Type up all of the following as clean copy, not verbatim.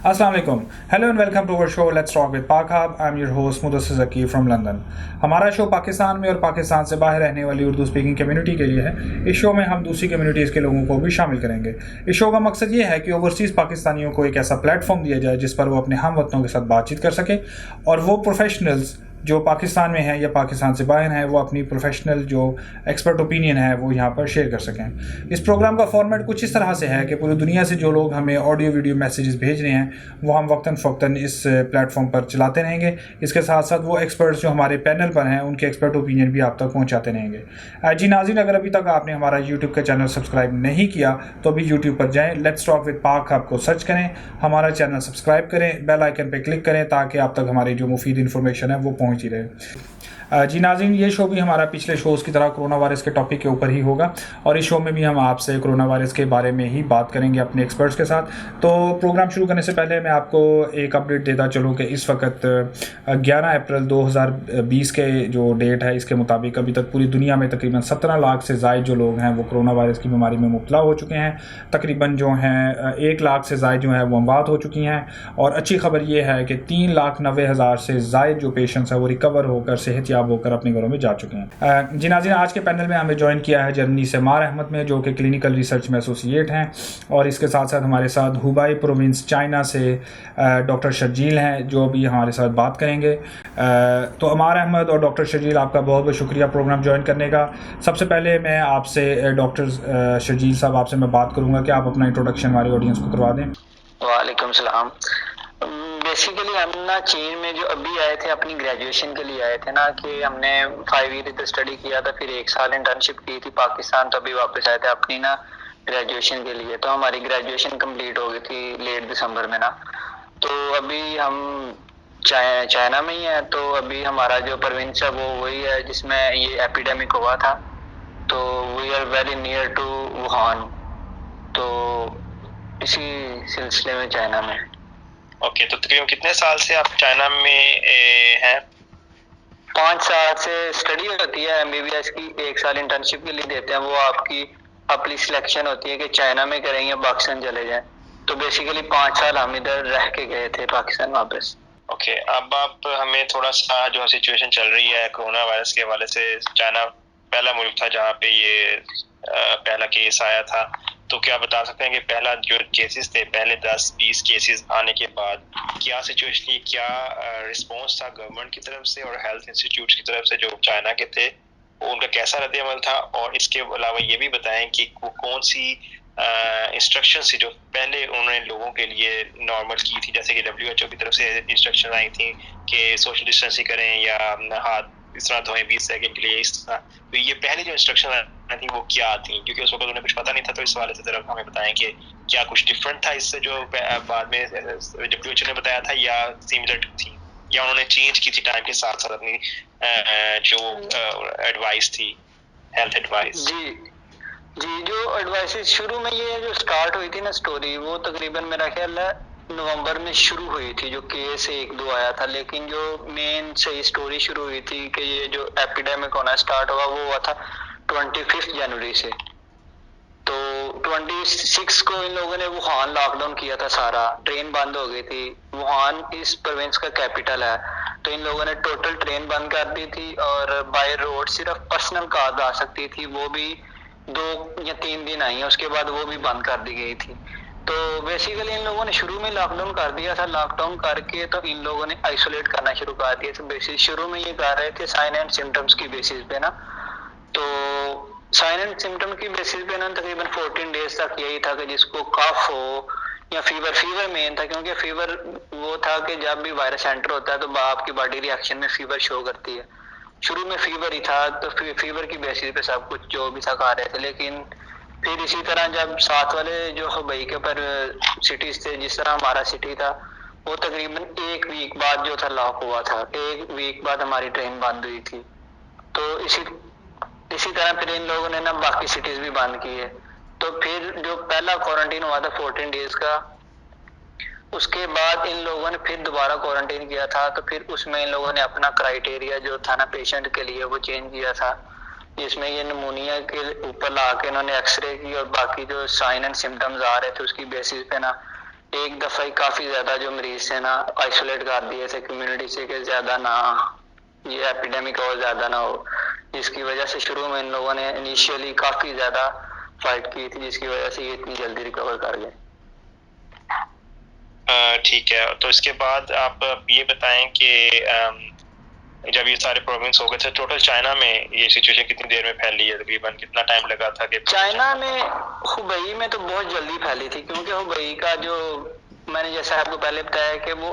Assalamu alaikum. Hello and welcome to our show Let's Talk with Pak Hub. I'm your host Mudassir Zaki from London. हमारा show Pakistan में और पाकिस्तान से बाहर रहने वाली उर्दू स्पीकिंग कम्युनिटी के लिए है। इस शो में हम दूसरी कम्युनिटीज़ के लोगों को भी शामिल करेंगे। इस शो का मकसद ये है कि ओवरसीज़ पाकिस्तानियों को एक ऐसा प्लेटफॉर्म दिया जाए जिस पर वो अपने हम वतनों के साथ बातचीत कर सके और वो प्रोफेशनल्स जो पाकिस्तान में हैं या पाकिस्तान से बाहर हैं वो अपनी प्रोफेशनल जो एक्सपर्ट ओपिनियन है वो यहाँ पर शेयर कर सकें। इस प्रोग्राम का फॉर्मेट कुछ इस तरह से है कि पूरी दुनिया से जो लोग हमें ऑडियो वीडियो मैसेजेस भेज रहे हैं वो हम वक्तन फ़वक्तन इस प्लेटफॉर्म पर चलाते रहेंगे। इसके साथ साथ वो एक्सपर्ट्स जो हमारे पैनल पर हैं उनके एक्सपर्ट ओपिनियन भी आप तक पहुँचाते रहेंगे। जी नाज़रीन, अगर अभी तक आपने हमारा यूट्यूब का चैनल सब्सक्राइब नहीं किया तो अभी यूट्यूब पर जाएँ, लेट्स टॉक विद पाक हब को सर्च करें, हमारा चैनल सब्सक्राइब करें, बेल आइकन पर क्लिक करें ताकि आप तक हमारी जो मुफीद इन्फॉर्मेशन है वो पहुँचती रहे। जी नाज़रीन, ये शो भी हमारा पिछले शोज़ की तरह कोरोना वायरस के टॉपिक के ऊपर ही होगा और इस शो में भी हम आपसे कोरोना वायरस के बारे में ही बात करेंगे अपने एक्सपर्ट्स के साथ। तो प्रोग्राम शुरू करने से पहले मैं आपको एक अपडेट देता चलूँ कि इस वक्त 11 अप्रैल 2020 के जो डेट है इसके मुताबिक अभी तक पूरी दुनिया में तकरीबन 17 लाख से ज़ायद जो लोग हैं वो कोरोना वायरस की बीमारी में मुब्तला हो चुके हैं। तकरीबन जो हैं 1 लाख से ज़ायद जो हैं वो अमवात हो चुकी हैं और अच्छी खबर ये है कि 3,90,000 से ज़ायद जो पेशेंट्स हैं वो रिकवर होकर सेहतयाब होकर अपने घरों में जा चुके हैं। जी नाज़रीन, आज के पैनल में हमें ज्वाइन किया है जर्मनी से मार अहमद में, जो कि क्लिनिकल रिसर्च में एसोसिएट हैं, और इसके साथ साथ हमारे साथ हुबाई प्रोविंस चाइना से डॉक्टर शर्जील हैं जो भी हमारे साथ बात करेंगे। तो अमार अहमद और डॉक्टर शर्जील, आपका बहुत बहुत शुक्रिया प्रोग्राम ज्वाइन करने का। सबसे पहले मैं आपसे डॉक्टर शर्जील साहब आपसे मैं बात करूँगा कि आप अपना इंट्रोडक्शन हमारी ऑडियंस को करवा दें। वालेकुम सलाम। बेसिकली हम ना चीन में जो अभी आए थे अपनी ग्रेजुएशन के लिए आए थे ना, कि हमने 5 ईयर इधर स्टडी किया था, फिर 1 साल इंटर्नशिप की थी पाकिस्तान, तो अभी वापस आए थे अपनी ना ग्रेजुएशन के लिए। तो हमारी ग्रेजुएशन कंप्लीट हो गई थी लेट दिसंबर में ना। तो अभी हम चाइना में ही है। तो अभी हमारा जो प्रोविंस है वो वही है जिसमें ये एपिडेमिक हुआ था। तो we are very near to Wuhan, तो इसी सिलसिले में चाइना में। ओके, तो तकरीबन कितने साल से आप चाइना में हैं? 5 साल से स्टडी होती है एमबीबीएस की, 1 साल इंटर्नशिप के लिए देते हैं। वो आपकी अपनी सिलेक्शन होती है कि चाइना में करें या पाकिस्तान चले जाएं। तो बेसिकली 5 साल हम इधर रह के गए थे पाकिस्तान वापस। ओके, अब आप हमें थोड़ा सा जो सिचुएशन चल रही है कोरोना वायरस के हवाले से, चाइना पहला मुल्क था जहाँ पे ये पहला केस आया था, तो क्या बता सकते हैं कि पहला जो केसेस थे, पहले 10-20 केसेस आने के बाद क्या सिचुएशन थी, क्या रिस्पांस था गवर्नमेंट की तरफ से और हेल्थ इंस्टीट्यूट्स की तरफ से जो चाइना के थे, उनका कैसा रद्द-ए-अमल था? और इसके अलावा ये भी बताएं कि वो कौन सी इंस्ट्रक्शन थी जो पहले उन्होंने लोगों के लिए नॉर्मल की थी, जैसे कि WHO की तरफ से इंस्ट्रक्शन आई थी कि सोशल डिस्टेंसिंग करें या हाथ इस तरह धोएं 20 सेकंड के लिए, इस तरह। तो ये पहली जो इंस्ट्रक्शन आई थी वो क्या थी? क्योंकि उस वक्त उन्हें कुछ पता नहीं था, तो इस हवाले से जरा हमें बताएं कि क्या कुछ डिफरेंट था इससे जो बाद में WHO ने बताया था, या सिमिलर थी, या उन्होंने चेंज की थी टाइम के साथ साथ अपनी जो एडवाइस थी, हेल्थ एडवाइस? जी, जो एडवाइस शुरू में ये जो स्टार्ट हुई थी ना स्टोरी, वो तकरीबन मेरा ख्याल है नवंबर में शुरू हुई थी, जो केस 1-2 आया था। लेकिन जो मेन सही स्टोरी शुरू हुई थी कि ये जो एपिडेमिक होना स्टार्ट हुआ वो हुआ था 25 जनवरी से। तो 26 को इन लोगों ने वुहान लॉकडाउन किया था, सारा ट्रेन बंद हो गई थी। वुहान इस प्रोविंस का कैपिटल है, तो इन लोगों ने टोटल ट्रेन बंद कर दी थी और बाय रोड सिर्फ पर्सनल कार आ सकती थी, वो भी 2 या 3 दिन आई है, उसके बाद वो भी बंद कर दी गई थी। तो बेसिकली इन लोगों ने शुरू में लॉकडाउन कर दिया था। लॉकडाउन करके तो इन लोगों ने आइसोलेट करना शुरू कर दिया था। बेसिस शुरू में ये कर रहे थे साइन एंड सिम्टम्स की बेसिस पे ना। तो साइन एंड सिम्टम की बेसिस पे ना तकरीबन 14 डेज तक यही था कि जिसको कफ हो या फीवर मेन था, क्योंकि फीवर वो था कि जब भी वायरस एंटर होता है तो आपकी बॉडी रिएक्शन में फीवर शो करती है। शुरू में फीवर ही था, तो फीवर की बेसिस पे सब कुछ जो भी था कर रहे थे। लेकिन फिर इसी तरह जब साथ वाले जो हुबई के ऊपर सिटीज थे, जिस तरह हमारा सिटी था, वो तकरीबन 1 वीक बाद जो था लॉक हुआ था। 1 वीक बाद हमारी ट्रेन बंद हुई थी। तो इसी तरह फिर इन लोगों ने ना बाकी सिटीज भी बंद की है। तो फिर जो पहला क्वारंटीन हुआ था 14 डेज का, उसके बाद इन लोगों ने फिर दोबारा क्वारंटीन किया था। तो फिर उसमें इन लोगों ने अपना क्राइटेरिया जो था ना पेशेंट के लिए वो चेंज किया था, जिसमें ये नमूनिया के ऊपर ला के इन्होंने एक्सरे की और बाकी जो साइन एंड सिम्टम्स आ रहे थे उसकी बेसिस पे ना एक दफा ही काफी ज्यादा जो मरीज थे ना आइसोलेट कर दिए थे कम्युनिटी से कि ज्यादा ना ये एपिडेमिक और ज्यादा ना हो, जिसकी वजह से शुरू में इन लोगों ने इनिशियली काफी ज्यादा फाइट की थी, जिसकी वजह से ये इतनी जल्दी रिकवर कर गए। ठीक है, तो इसके बाद आप ये बताएं कि जब ये सारे प्रॉब्लम्स हो गए थे, टोटल चाइना में ये सिचुएशन कितनी देर में फैली है, तकरीबन कितना टाइम लगा था कि चाइना में हुबई में तो बहुत जल्दी फैली थी, क्योंकि हुबई का जो मैंने जैसा आपको पहले बताया कि वो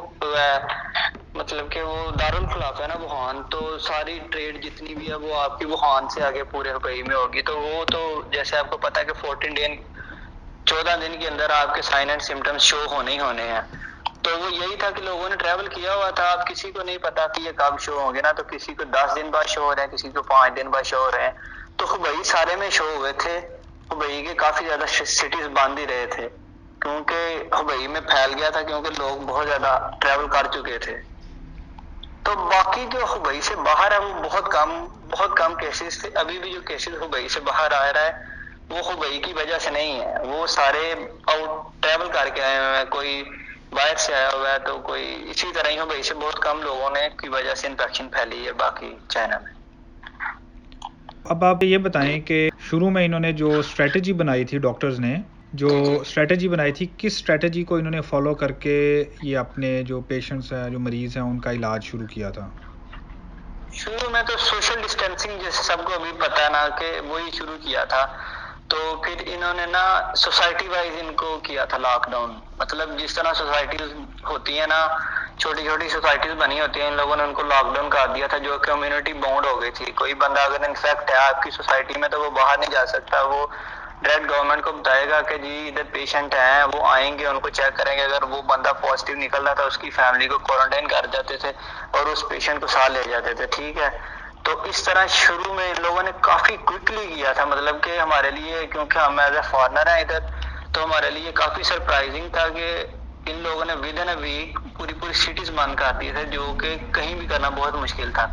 मतलब कि वो दारुल खिलाफ है ना वुहान, तो सारी ट्रेड जितनी भी है वो आपकी वुहान से आगे पूरे हुबई में होगी। तो वो तो जैसे आपको पता है कि 14 दिन के अंदर आपके साइन एंड सिम्टम्स शो होने ही होने हैं। तो वो यही था कि लोगों ने ट्रैवल किया हुआ था, अब किसी को नहीं पता कि ये कब शो होंगे ना, तो किसी को 10 दिन बाद शो हो रहे हैं, किसी को 5 दिन बाद शो हो रहे हैं। तो हुबई सारे में शो हुए थे। हुबई के काफी ज्यादा सिटीज बंद ही रहे थे, क्योंकि हुबई में फैल गया था, क्योंकि लोग बहुत ज्यादा ट्रैवल कर चुके थे। तो बाकी जो हुबई से बाहर है वो बहुत कम केसेस थे। अभी भी जो केसेस हुबई से बाहर आ रहा है वो हुबई की वजह से नहीं है, वो सारे आउट ट्रैवल करके आए हुए हैं, कोई बाहर से आया हुआ है, तो कोई इसी तरह ही हुबई से बहुत कम लोगों ने की वजह से इन्फेक्शन फैली है बाकी चाइना में। अब आप ये बताएं कि शुरू में इन्होंने जो स्ट्रेटजी बनाई थी, डॉक्टर्स ने जो स्ट्रेटजी बनाई थी, किस स्ट्रेटजी को इन्होंने फॉलो करके ये अपने जो पेशेंट्स हैं, जो मरीज हैं, उनका इलाज शुरू किया था? शुरू में तो सोशल डिस्टेंसिंग जैसे सबको अभी पता है ना कि वही शुरू किया था। तो फिर इन्होंने ना सोसाइटी वाइज इनको किया था लॉकडाउन, मतलब जिस तरह सोसाइटीज होती है ना, छोटी छोटी सोसाइटीज बनी होती है, इन लोगों ने उनको लॉकडाउन कर दिया था, जो कम्युनिटी बाउंड हो गई थी। कोई बंदा अगर इन्फेक्ट है आपकी सोसाइटी में तो वो बाहर नहीं जा सकता, वो डायरेक्ट गवर्नमेंट को बताएगा कि जी इधर पेशेंट हैं, वो आएंगे, उनको चेक करेंगे, अगर वो बंदा पॉजिटिव निकल रहा था उसकी फैमिली को क्वारंटाइन कर जाते थे और उस पेशेंट को साथ ले जाते थे, ठीक है। तो इस तरह शुरू में इन लोगों ने काफी क्विकली किया था, मतलब कि हमारे लिए, क्योंकि हम एज ए फॉरनर हैं इधर, तो हमारे लिए काफी सरप्राइजिंग था कि इन लोगों ने विद इन अ वीक पूरी सिटीज बंद कर दिए थे, जो कि कहीं भी करना बहुत मुश्किल था।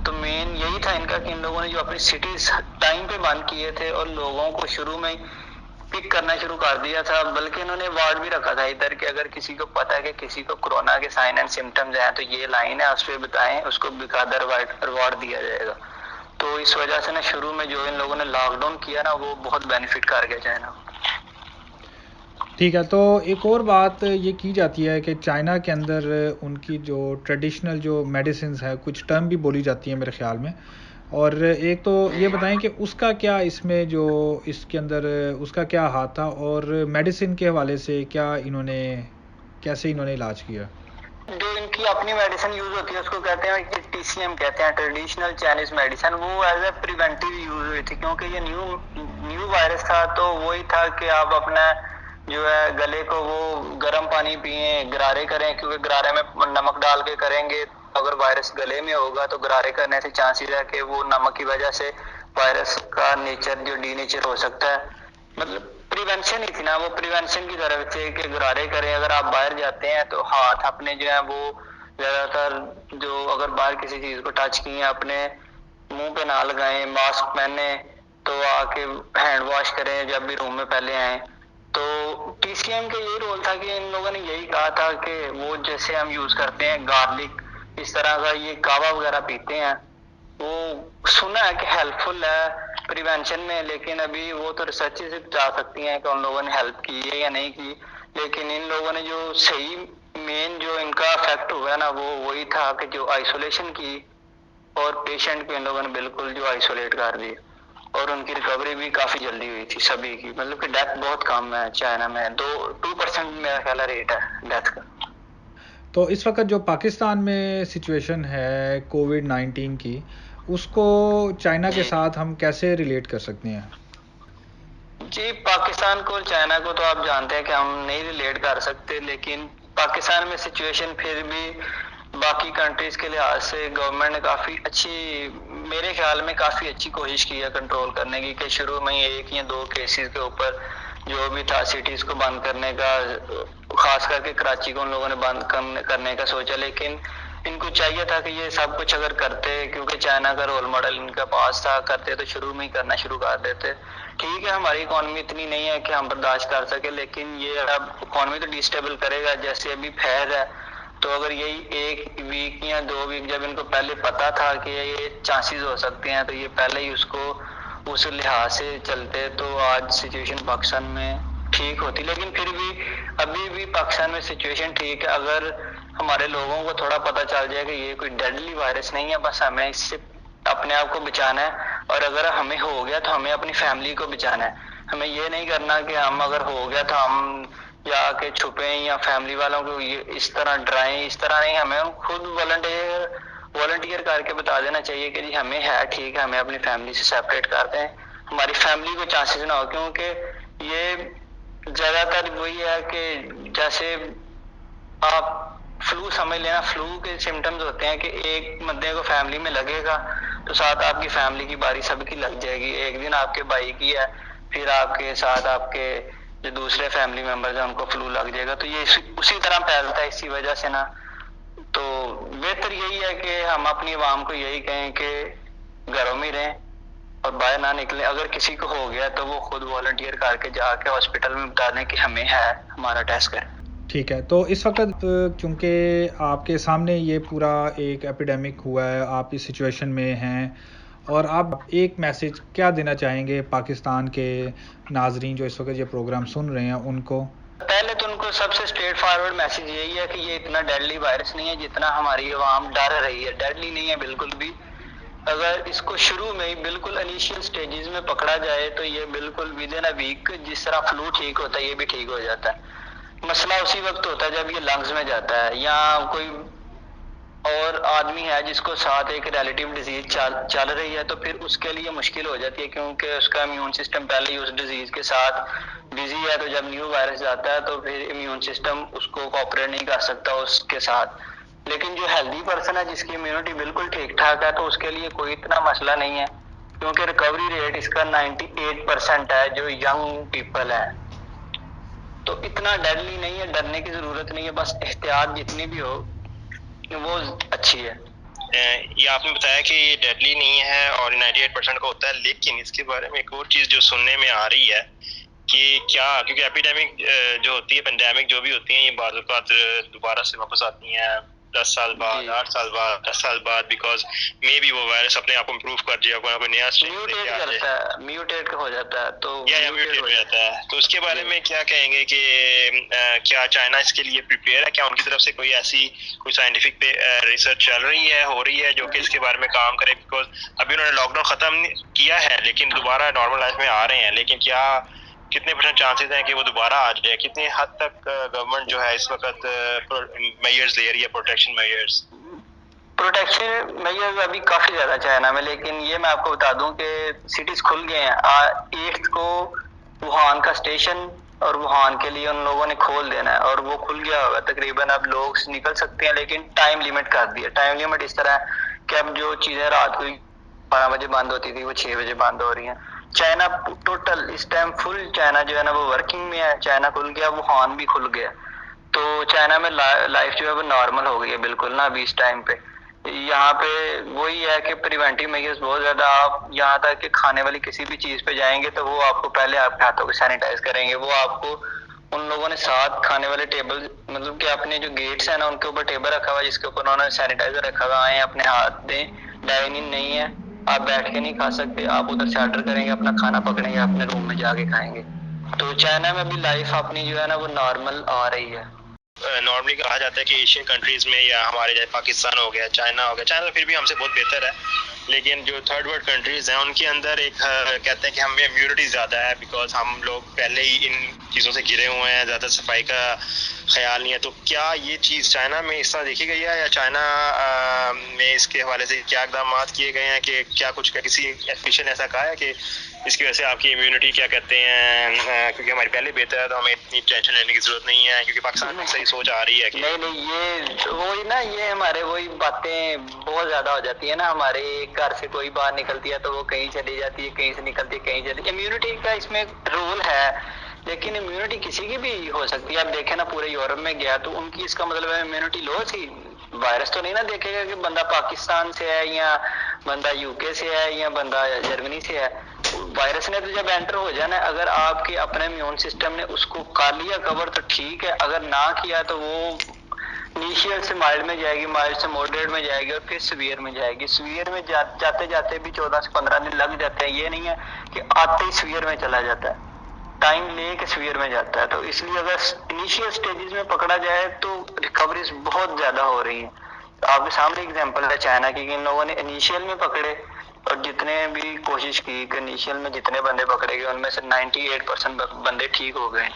तो मेन यही था इनका कि इन लोगों ने जो अपनी सिटीज टाइम पे बंद किए थे और लोगों को शुरू में पिक करना शुरू कर दिया था। बल्कि इन्होंने वार्ड भी रखा था इधर कि अगर किसी को पता है कि किसी को कोरोना के साइन एंड सिम्टम्स हैं तो ये लाइन है, उस पर बताएं, उसको बेकायदा रिवॉर्ड दिया जाएगा। तो इस वजह से ना शुरू में जो इन लोगों ने लॉकडाउन किया ना वो बहुत बेनिफिट कर गया चाइना। ठीक है, तो एक और बात ये की जाती है कि चाइना के अंदर उनकी जो ट्रेडिशनल जो मेडिसिन्स है, कुछ टर्म भी बोली जाती है मेरे ख्याल में, और एक तो ये बताएं कि उसका क्या इसमें जो इसके अंदर उसका क्या हाथ था, और मेडिसिन के हवाले से क्या इन्होंने कैसे इन्होंने इलाज किया? जो इनकी अपनी मेडिसिन यूज होती है उसको कहते हैं कि TCM कहते हैं, ट्रेडिशनल चाइनीज मेडिसिन। वो एज ए प्रिवेंटिव यूज हुई थी, क्योंकि ये न्यू वायरस था, तो वही था कि आप अपना जो है गले को वो गर्म पानी पिए, गरारे करें, क्योंकि गरारे में नमक डाल के करेंगे, अगर वायरस गले में होगा तो गरारे करने से चांसेस है कि वो नमक की वजह से वायरस का नेचर जो डीनेचर हो सकता है। मतलब प्रिवेंशन ही थी ना, वो प्रिवेंशन की तरफ थे कि गरारे करें, अगर आप बाहर जाते हैं तो हाथ अपने जो है वो ज्यादातर जो अगर बाहर किसी चीज को टच किए अपने मुंह पे ना लगाएं, मास्क पहने, तो आके हैंड वॉश करें जब भी रूम में पहले आए। तो TCM का यही रोल था कि इन लोगों ने यही कहा था कि वो जैसे हम यूज करते हैं गार्लिक, इस तरह का ये कावा वगैरह पीते हैं, वो सुना है कि हेल्पफुल है प्रिवेंशन में, लेकिन अभी वो तो रिसर्च से जा सकती हैं कि उन लोगों ने हेल्प की है या नहीं की। लेकिन इन लोगों ने जो सही मेन जो इनका इफेक्ट हुआ ना वो वही था कि जो आइसोलेशन की, और पेशेंट को इन लोगों ने बिल्कुल जो आइसोलेट कर दिया, और उनकी रिकवरी भी काफी जल्दी हुई थी सभी की। मतलब कि डेथ बहुत कम है चाइना में, 2% मेरा ख्याल रेट है डेथ का। तो इस वक्त जो पाकिस्तान में सिचुएशन है कोविड-19 की, उसको चाइना के साथ हम कैसे रिलेट कर सकते हैं? जी, पाकिस्तान को और चाइना को तो आप जानते हैं कि हम नहीं रिलेट कर सकते, लेकिन पाकिस्तान में सिचुएशन फिर भी बाकी कंट्रीज के लिहाज से गवर्नमेंट ने काफी अच्छी, मेरे ख्याल में काफी अच्छी कोशिश की है कंट्रोल करने की, कि शुरू में ही 1 या 2 केसेस के ऊपर जो भी था सिटीज को बंद करने का, खास करके कराची को उन लोगों ने बंद करने का सोचा। लेकिन इनको चाहिए था कि ये सब कुछ अगर करते, क्योंकि चाइना का रोल मॉडल इनका पास था, करते तो शुरू में ही करना शुरू कर देते। ठीक है, हमारी इकोनॉमी इतनी नहीं है कि हम बर्दाश्त कर सके, लेकिन ये अब इकोनॉमी तो डिस्टेबल करेगा। जैसे अभी फैज है, तो अगर यही 1 वीक या 2 वीक जब इनको पहले पता था कि ये चांसेस हो सकते हैं, तो ये पहले ही उसको उस लिहाज से चलते तो आज सिचुएशन पाकिस्तान में ठीक होती। लेकिन फिर भी अभी भी पाकिस्तान में सिचुएशन ठीक है। अगर हमारे लोगों को थोड़ा पता चल जाए कि ये कोई डेडली वायरस नहीं है, बस हमें इससे अपने आप को बचाना है, और अगर हमें हो गया तो हमें अपनी फैमिली को बचाना है। हमें ये नहीं करना कि हम अगर हो गया तो हम जाके छुपे या फैमिली वालों को ये इस तरह डराएं, इस तरह नहीं। हमें खुद वॉलंटियर करके बता देना चाहिए कि जी हमें है ठीक है, हमें अपनी फैमिली से सेपरेट करते हैं, हमारी फैमिली को चांसेस ना हो। क्योंकि ये ज्यादातर वही है कि जैसे आप फ्लू समझ लेना, फ्लू के सिम्टम्स होते हैं कि एक बंदे को फैमिली में लगेगा तो साथ आपकी फैमिली की बारी सबकी लग जाएगी। एक दिन आपके भाई की है, फिर आपके साथ आपके जो दूसरे फैमिली मेंबर्स हैं उनको फ्लू लग जाएगा। तो ये उसी तरह फैलता है इसी वजह से ना। तो बेहतर यही है कि हम अपनी आवाम को यही कहें कि घरों में रहें और बाहर ना निकलें। अगर किसी को हो गया तो वो खुद वॉलंटियर करके जाके हॉस्पिटल में बता दें कि हमें है, हमारा टेस्ट करें। ठीक है, तो इस वक्त चूँकि आपके सामने ये पूरा एक एपिडेमिक हुआ है, आप इस सिचुएशन में हैं, और आप एक मैसेज क्या देना चाहेंगे पाकिस्तान के नाजरीन जो इस वक्त ये प्रोग्राम सुन रहे हैं उनको? पहले तो उनको सबसे स्ट्रेट फॉरवर्ड मैसेज यही है कि ये इतना डेडली वायरस नहीं है जितना हमारी आवाम डर रही है। डेडली नहीं है बिल्कुल भी। अगर इसको शुरू में ही बिल्कुल इनिशियल स्टेजेस में पकड़ा जाए तो ये बिल्कुल विद इन अ वीक जिस तरह फ्लू ठीक होता है ये भी ठीक हो जाता है। मसला उसी वक्त होता है जब ये लंग्स में जाता है, या कोई और आदमी है जिसको साथ एक रिलेटिव डिजीज चल रही है, तो फिर उसके लिए मुश्किल हो जाती है क्योंकि उसका इम्यून सिस्टम पहले ही उस डिजीज के साथ बिजी है। तो जब न्यू वायरस जाता है तो फिर इम्यून सिस्टम उसको कोऑपरेट नहीं कर सकता उसके साथ। लेकिन जो हेल्दी पर्सन है जिसकी इम्यूनिटी बिल्कुल ठीक ठाक है, तो उसके लिए कोई इतना मसला नहीं है, क्योंकि रिकवरी रेट इसका 98% है जो यंग पीपल है। तो इतना डेडली नहीं है, डरने की जरूरत नहीं है, बस एहतियात जितनी भी हो वो अच्छी है। ये आपने बताया कि ये डेडली नहीं है और 98% का होता है, लेकिन इसके बारे में एक और चीज जो सुनने में आ रही है कि क्या, क्योंकि एपिडेमिक जो होती है, पेंडेमिक जो भी होती है, ये बार दोबारा से वापस आती हैं 10 साल बाद, 8 साल बाद, 10 साल बाद, बिकॉज मे बी वो वायरस अपने आप इम्प्रूव कर जाए, कोई नया म्यूटेट हो जाता है तो म्यूटेट हो जाता है। तो उसके बारे में क्या कहेंगे कि क्या चाइना इसके लिए प्रिपेयर है? क्या उनकी तरफ से कोई ऐसी कोई साइंटिफिक रिसर्च चल रही है, हो रही है, जो कि इसके बारे में काम करे? बिकॉज अभी उन्होंने लॉकडाउन खत्म किया है लेकिन दोबारा नॉर्मल लाइफ में आ रहे हैं, लेकिन क्या कितने % चांसेस हैं कि वो दोबारा आ जाए? कितने हद तक गवर्नमेंट जो है इस वक्त मेजर्स ले रही है, प्रोटेक्शन मेजर्स अभी काफी ज्यादा चाइना में। लेकिन ये मैं आपको बता दूं कि सिटीज खुल गए हैं। 8th को वुहान का स्टेशन और वुहान के लिए उन लोगों ने खोल देना है और वो खुल गया होगा तकरीबन। अब लोग निकल सकते हैं लेकिन टाइम लिमिट कर दिया। टाइम लिमिट इस तरह है कि अब जो चीजें रात को 12 बजे बंद होती थी वो 6 बजे बंद हो रही हैं। चाइना टोटल इस टाइम फुल चाइना जो है ना वो वर्किंग में है। चाइना खुल गया, वुहान भी खुल गया, तो चाइना में लाइफ जो है वो नॉर्मल हो गई है बिल्कुल ना अभी इस टाइम पे। यहाँ पे वही है कि प्रिवेंटिव मेजर्स बहुत ज्यादा। आप यहाँ तक कि खाने वाली किसी भी चीज पे जाएंगे तो वो आपको पहले आपके हाथों को सैनिटाइज करेंगे। वो आपको उन लोगों ने साथ खाने वाले टेबल, मतलब कि अपने जो गेट्स है ना उनके ऊपर टेबल रखा हुआ है जिसके ऊपर उन्होंने सैनिटाइजर रखा हुआ है। अपने हाथ दें, डाइन इन नहीं है, आप बैठ के नहीं खा सकते, आप उधर से ऑर्डर करेंगे, अपना खाना पकड़ेंगे, अपने रूम में जाके खाएंगे। तो चाइना में भी लाइफ अपनी जो है ना वो नॉर्मल आ रही है। नॉर्मली कहा जाता है कि एशियन कंट्रीज में, या हमारे जैसे पाकिस्तान हो गया, चाइना हो गया, चाइना फिर भी हमसे बहुत बेहतर है, लेकिन जो थर्ड वर्ल्ड कंट्रीज हैं उनके अंदर एक कहते हैं कि हमें इम्यूनिटी ज़्यादा है, बिकॉज हम लोग पहले ही इन चीज़ों से घिरे हुए हैं, ज़्यादा सफाई का ख्याल नहीं है। तो क्या ये चीज़ चाइना में इस तरह देखी गई है, या चाइना में इसके हवाले से क्या इकदाम किए गए हैं कि क्या कुछ किसी ऑफिशियल ने ऐसा कहा है कि इसकी वजह से आपकी इम्यूनिटी क्या कहते हैं, क्योंकि हमारी पहले बेहतर है तो हमें इतनी टेंशन लेने की जरूरत नहीं है, क्योंकि पाकिस्तान में सही सोच आ रही है कि नहीं ये वही ना, ये हमारे वही बातें बहुत ज्यादा हो जाती है ना। हमारे घर से कोई बाहर निकलती है तो वो कहीं चली जाती है, कहीं से निकलती है कहीं चली। इम्यूनिटी का इसमें रोल है, लेकिन इम्यूनिटी किसी की भी हो सकती है। आप देखें ना, पूरे यूरोप में गया तो उनकी इसका मतलब है इम्यूनिटी लो थी। वायरस तो नहीं ना देखेगा कि बंदा पाकिस्तान से है या बंदा यूके से है या बंदा जर्मनी से है। वायरस ने तो जब एंटर हो जाना है, अगर आपके अपने इम्यून सिस्टम ने उसको कर लिया कवर तो ठीक है, अगर ना किया तो वो इनिशियल से माइल्ड में जाएगी, माइल्ड से मॉडरेट में जाएगी और फिर सीवियर में जाएगी। सीवियर में जाते जाते भी 14 से 15 दिन लग जाते हैं, ये नहीं है कि आते ही सीवियर में चला जाता है, टाइम लेके सीवियर में जाता है। तो इसलिए अगर इनिशियल स्टेजेस में पकड़ा जाए तो रिकवरीज बहुत ज्यादा हो रही है। तो आपके सामने एग्जांपल है चाइना की, इन लोगों ने इनिशियल में पकड़े और जितने भी कोशिश की कि इनिशियल में जितने बंदे पकड़े गए उनमें से 98% बंदे ठीक हो गए।